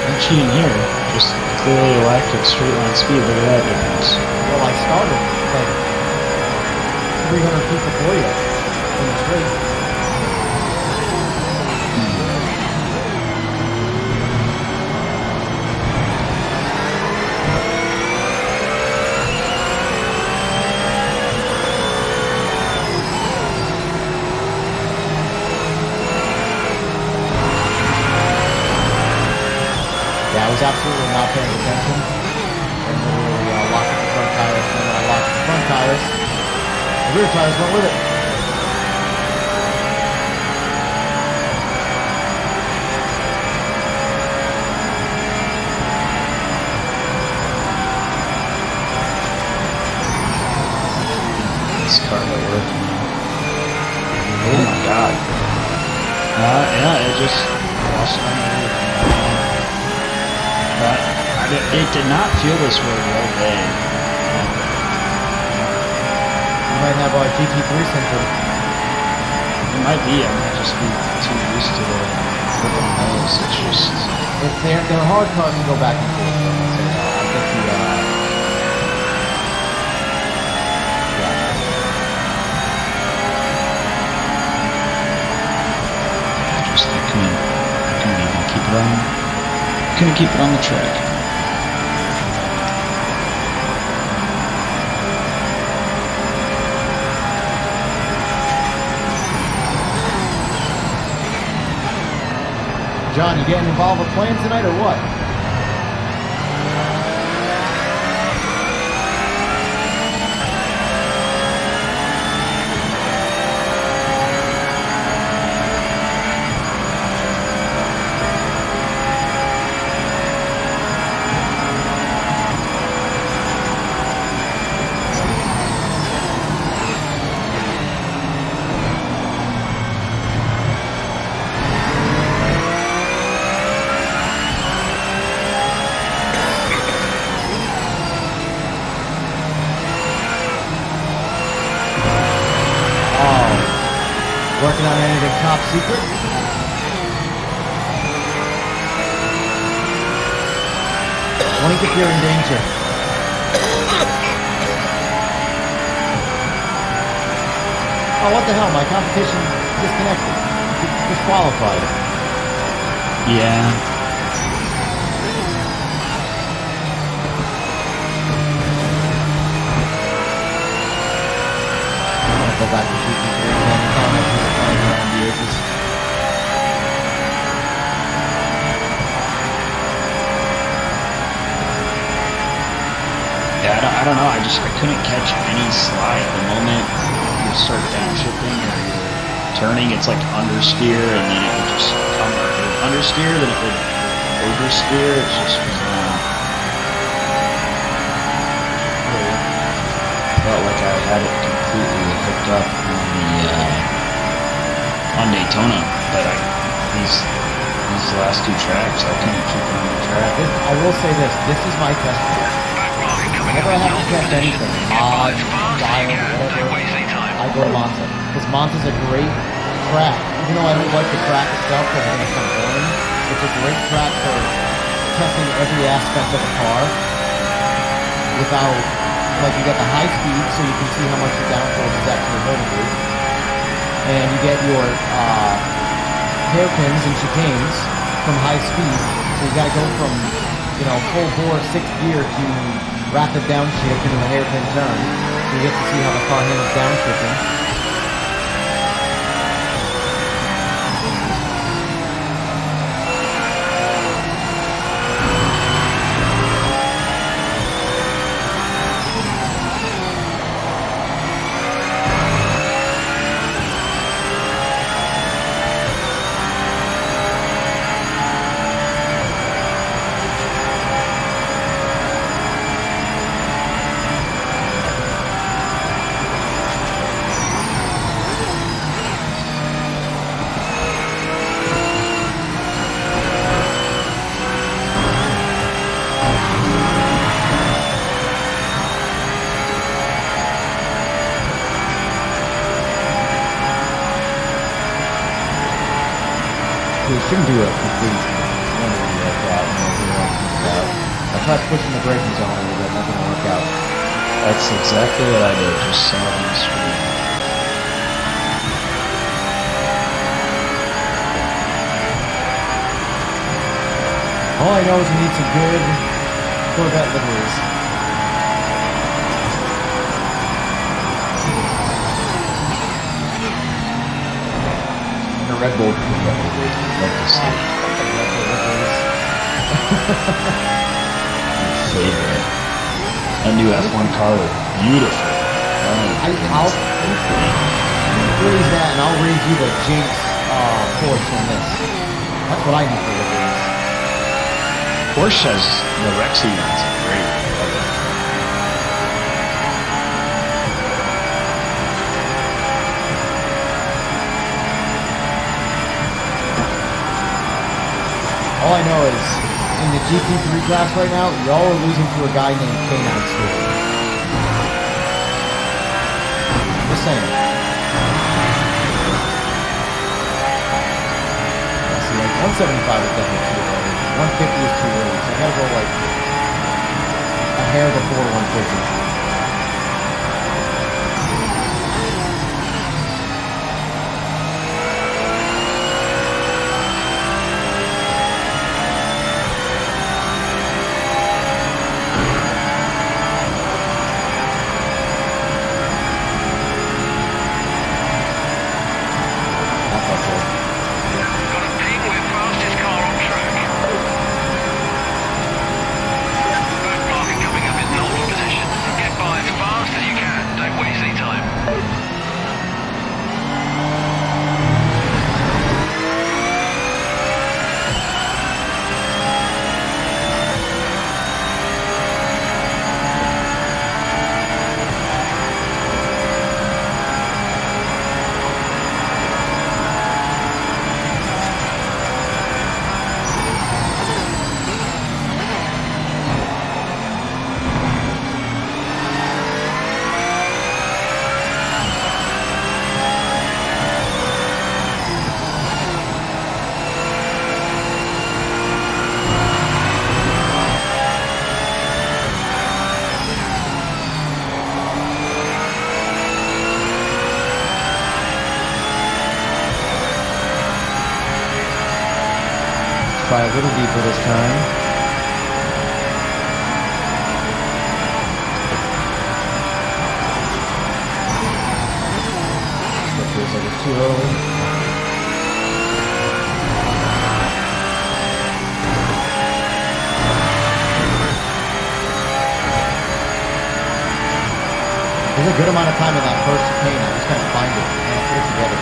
I'm cheating here. Just clearly a lack of straight line speed. Look at that difference. Well, I started like 300 feet before you in the straight. I was absolutely not paying attention and literally locked up the front tires. And when I locked the front tires, the rear tires went with it. This car at work. Oh my god. Yeah, it just lost my mind. But it did not feel this way all day. You might have a GT3 syndrome. It might be. I might just be too used to the flipping nose. It's just. If they're hard cars to go back and forth. So, I think Just I couldn't even keep it on. Couldn't keep it on the track. John, you getting involved with plans tonight or what? Working on anything top secret? Blink if you're in danger. Oh, what the hell? My competition disconnected. Disqualified. Yeah. Go back to GT3 again. Comment who's playing around the edges. Yeah, I don't know. I couldn't catch any slide. The moment you start downshifting or you're turning, it's like understeer, and then it would just come or it would understeer, then it would oversteer. It's just felt like I had it completely hooked up on Daytona, but these last two tracks, I couldn't keep it on the track. I will say this. This is my test track. Whenever I have to test anything, mod, dial, whatever, I go to Monza. Because Monza's a great track. Even though I don't like the track itself because I think it's kind of boring, it's a great track for testing every aspect of a car without, like, you get the high speed so you can see how much the downforce is actually holding you. And you get your hairpins and chicanes from high speed. So you got to go from, full bore 6th gear to rapid downshift into a hairpin turn. So you get to see how the car handles downshifting. You shouldn't do a complete 180 like that. You know, you know what I'm thinking about. I tried pushing the braking zone a little bit, that didn't work out. That's exactly what I did. Just saw it on the screen. All I know is we need some good Corvette liveries. And a Red Bull. Love to see. Your favorite. A new F1 car. Beautiful. I'll raise that and I'll raise you the Jinx Porsche in this. That's what I need for liveries. Porsche has the Rexy ones. Great. All I know is, in the GT3 class right now, y'all are losing to a guy named K9 Stewart. Just saying. See, like, 175 is definitely too early. 150 is too early, so I gotta go, like, a hair before 150. Try a little deeper this time. That feels like it's too early. There's a good amount of time in that first chicane. I just gotta find it and put it together.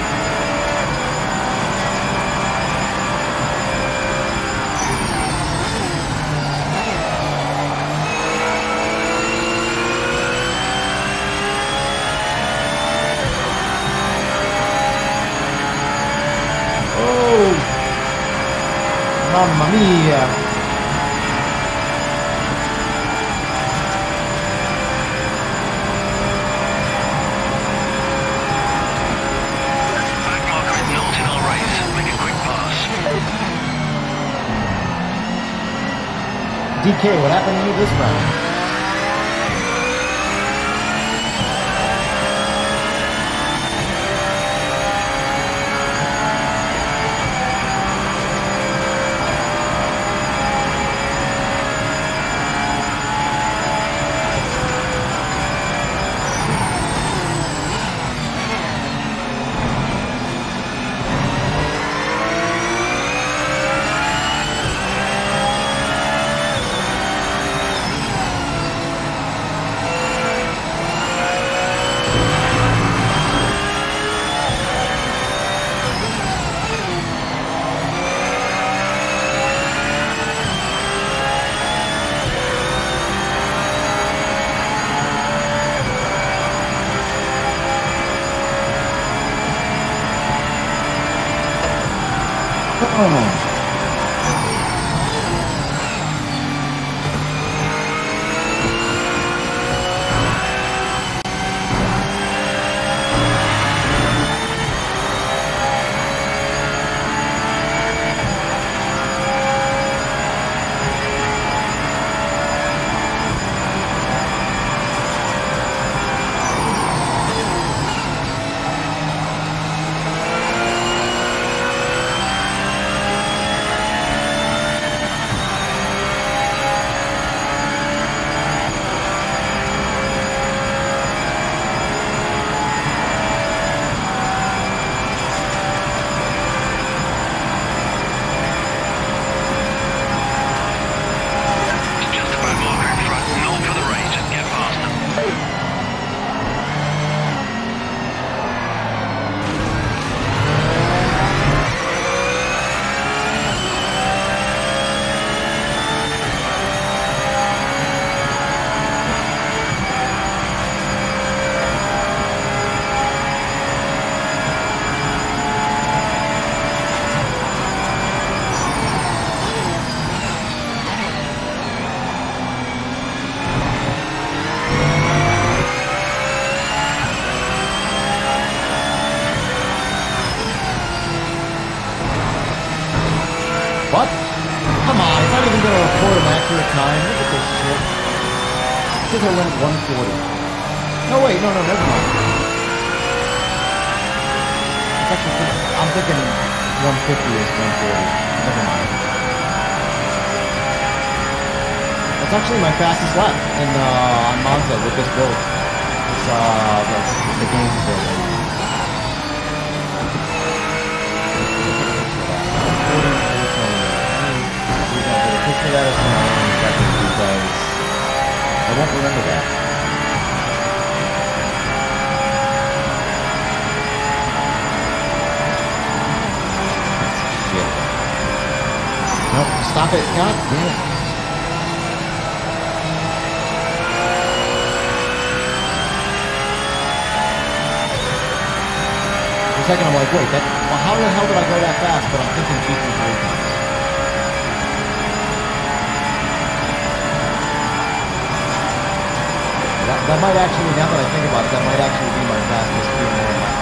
Mamma mia! Backmarker is not in our race. Make a quick pass. DK, what happened to you this round? What? Come on, it's not even going to report an accurate time. Look at this shit. It says I went at 140. No, wait, no, never mind. It's actually, I'm thinking 150 is 140. Never mind. That's actually my fastest lap on Monza with this build. It's the game building. Picture that as an second because I won't remember that. Shit. Nope, stop it. God damn it. For a second I'm like, wait, well, how the hell did I go that fast? But I'm thinking GT3 times. That might actually, now that I think about it, that might actually be my fastest three-more lap.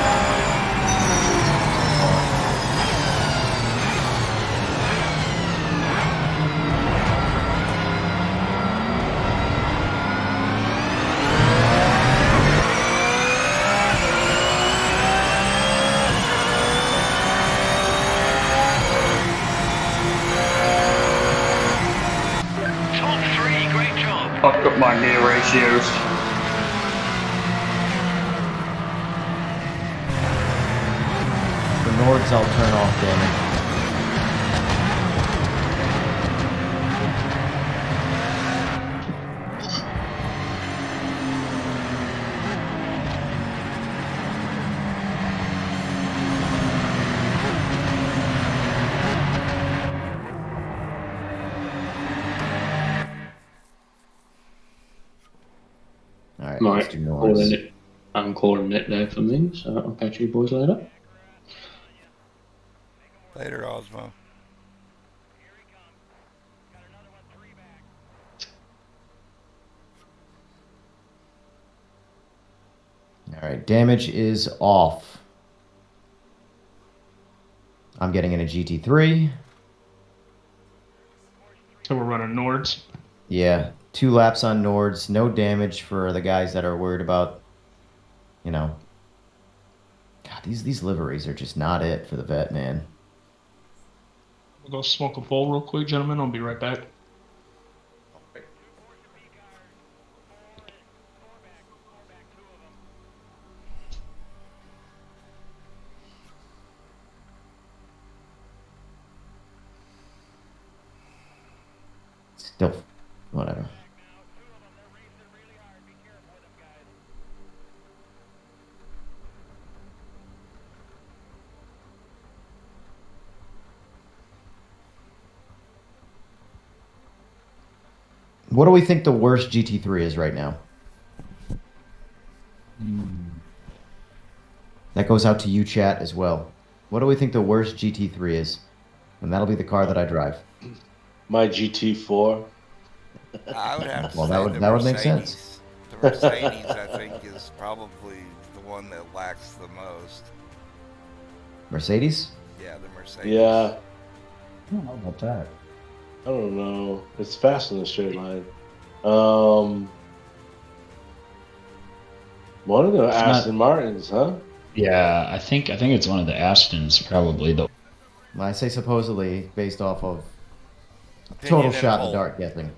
Top 3, great job. I've got my gear ratios. The Nords I'll turn off, damn it. Alright, let's do Nords. I'm calling it there for me, so I'll catch you boys later. Later, Osmo. Alright, damage is off. I'm getting in a GT3. So we're running Nords. Yeah, 2 laps on Nords. No damage for the guys that are worried about, you know. God, these liveries are just not it for the vet, man. We'll go smoke a bowl real quick, gentlemen. I'll be right back. Still, whatever. What do we think the worst GT3 is right now? That goes out to you, chat, as well. What do we think the worst GT3 is? And that'll be the car that I drive. My GT4. I would have to Well, say that would make sense. The Mercedes, I think, is probably the one that lacks the most. Mercedes? Yeah, the Mercedes. Yeah, I don't know about that. I don't know. It's fast in the straight line. One of the Aston Martins, huh? Yeah, I think it's one of the Astons, probably. Though. When I say supposedly, based off of Opinion total and shot in poll. the dark guessing.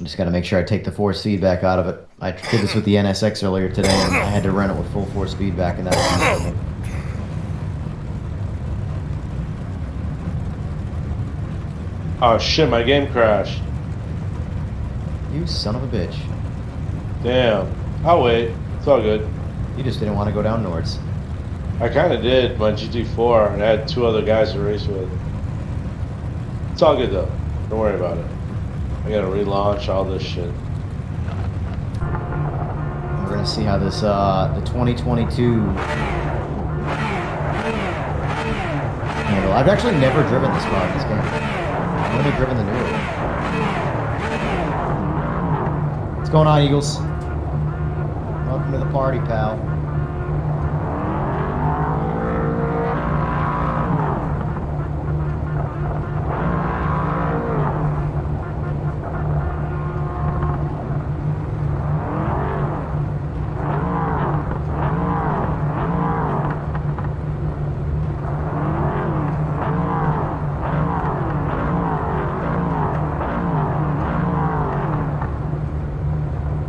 Just got to make sure I take the force feedback out of it. I did this with the NSX earlier today, and I had to run it with full force feedback, and that was easy for me. Oh shit, my game crashed. You son of a bitch. Damn. I'll wait. It's all good. You just didn't want to go down nords. I kind of did my GT4, and I had 2 other guys to race with. It's all good though. Don't worry about it. I gotta relaunch all this shit. We're gonna see how this the 2022 handle. I've actually never driven this car in this game. I've only driven the newer one. What's going on, Eagles? Welcome to the party, pal.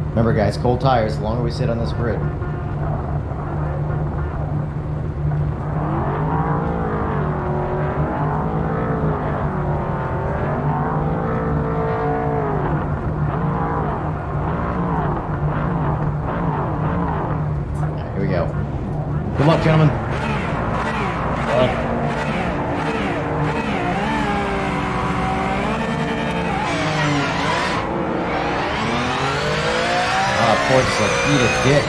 Remember, guys, cold tires, the longer we sit on this grid. Alright, here we go. Good luck, gentlemen. Ford's like, eat a dick.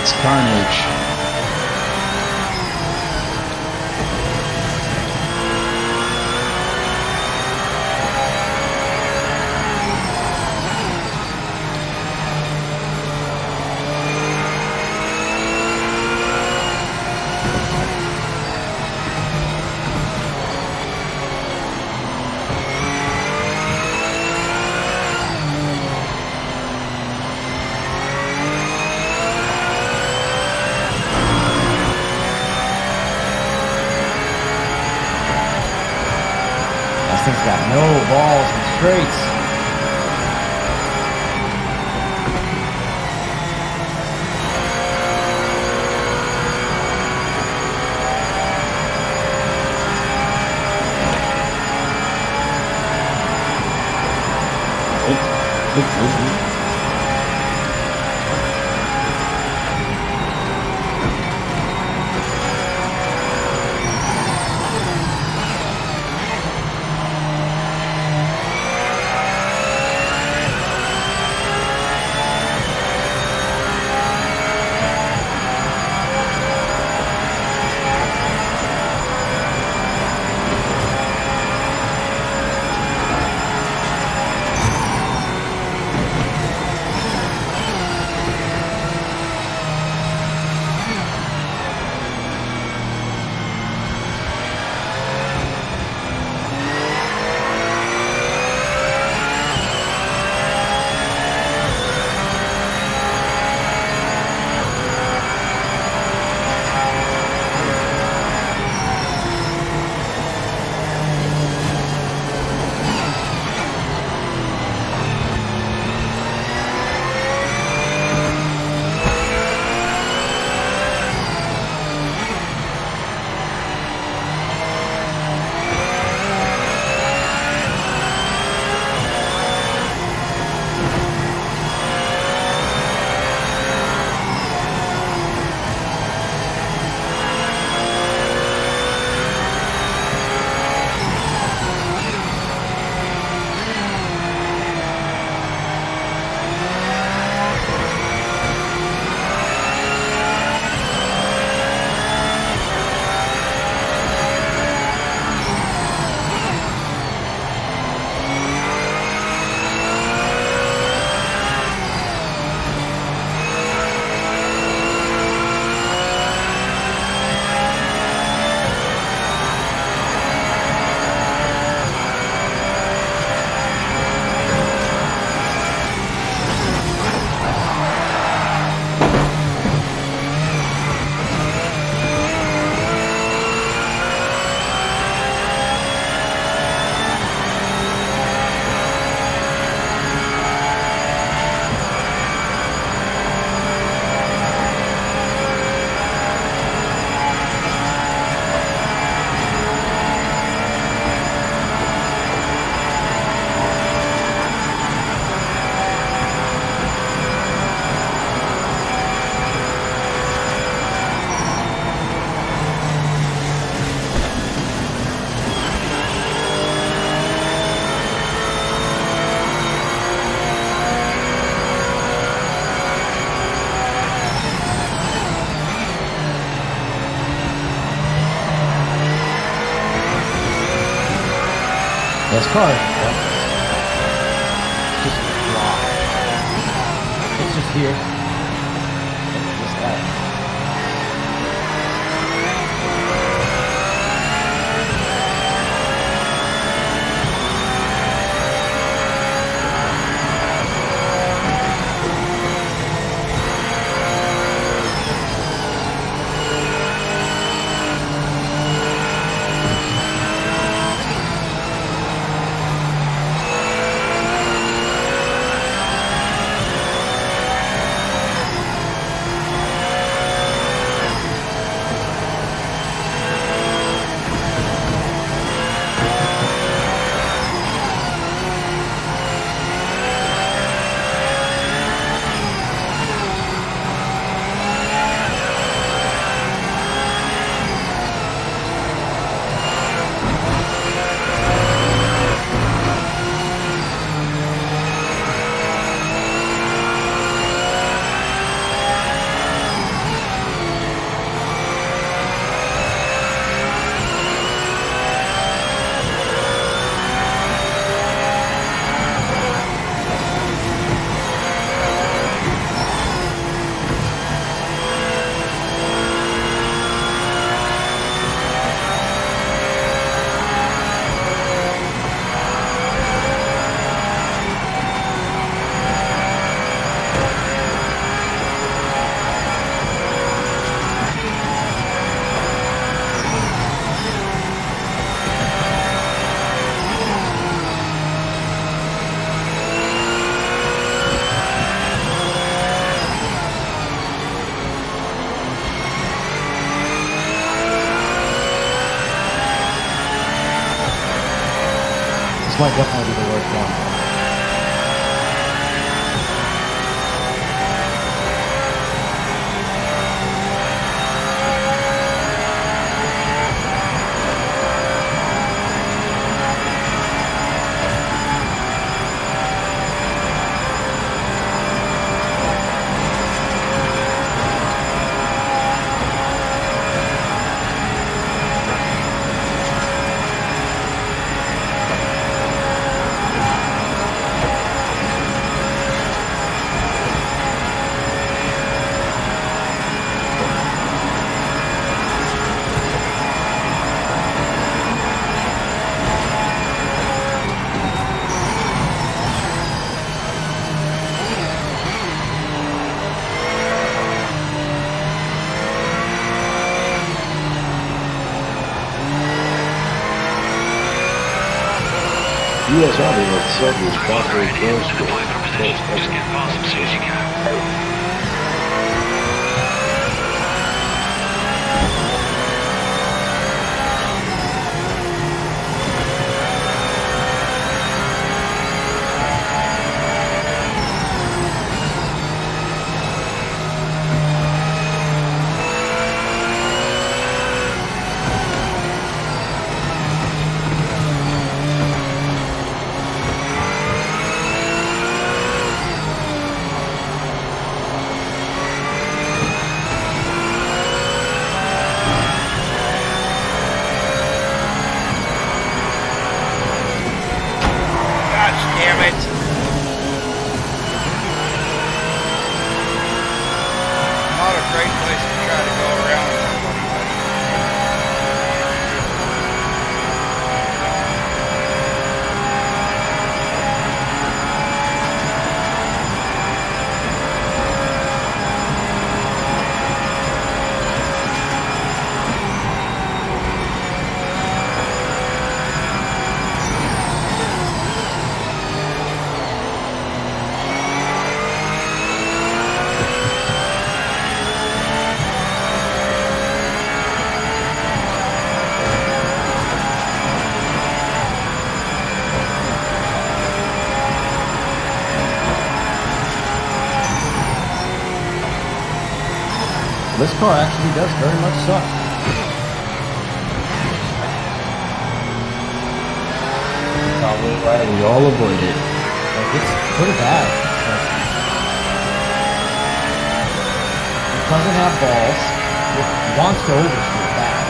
It's carnage. This thing's got no balls and straights. Best car. Just wow. It's just here. It's just that. This might definitely be the worst one. You guys are being like Suttles, Buffalo, Head to the point of position. Just get past them as soon as you can. Damn it. Not a great place to try to go around somebody. This car actually does very much suck. Probably right. We all avoid it. Like, it's pretty bad. Like, it doesn't have balls. It wants to overshoot bad.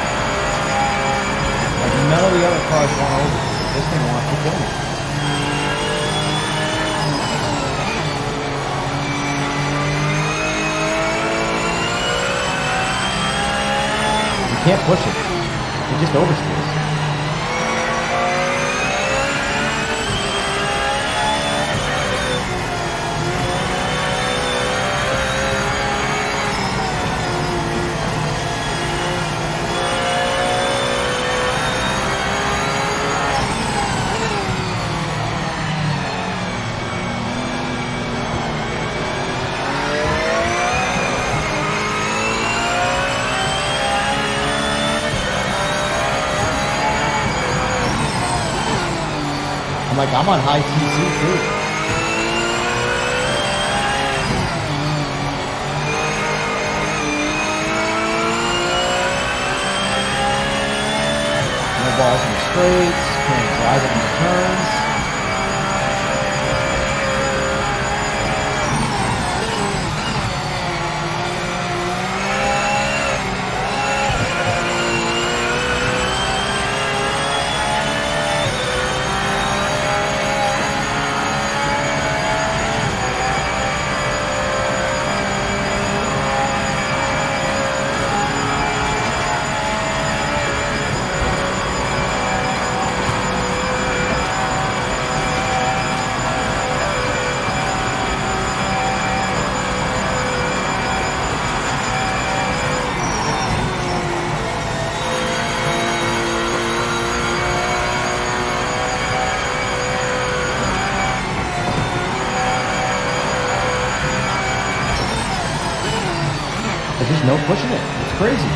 Like, none of the other cars want to overshoot. This thing wants to kill me. You can't push it. It just oversteers. I'm like, I'm on high TC too. No balls in the straights, can't drive it in the turns. There's just no pushing it. It's crazy.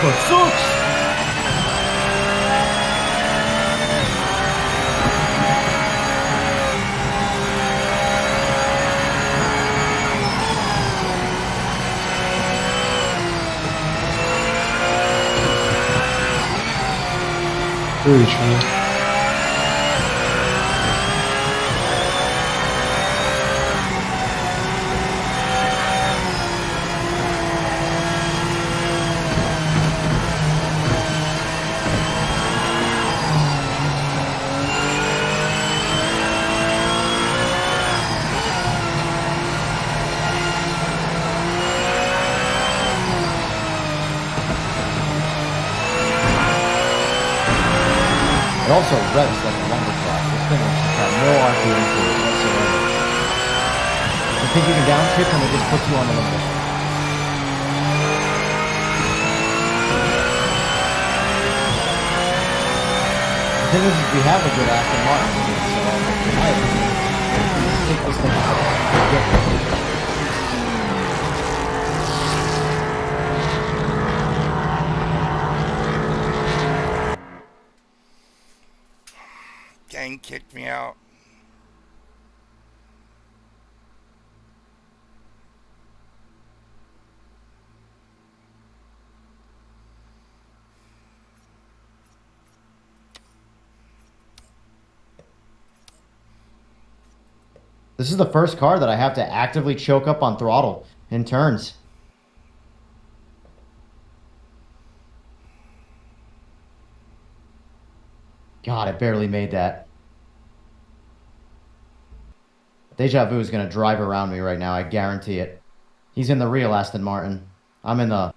It sucks. Really trying. It also revs like a lumberjack. This thing has got no RPM to it whatsoever. You think you can downshift and it just puts you on the limit. The thing is, we have a good Aston Martin, so I take this thing out. Gang kicked me out. This is the first car that I have to actively choke up on throttle in turns. God, I barely made that. Deja Vu is going to drive around me right now, I guarantee it. He's in the real Aston Martin. I'm in the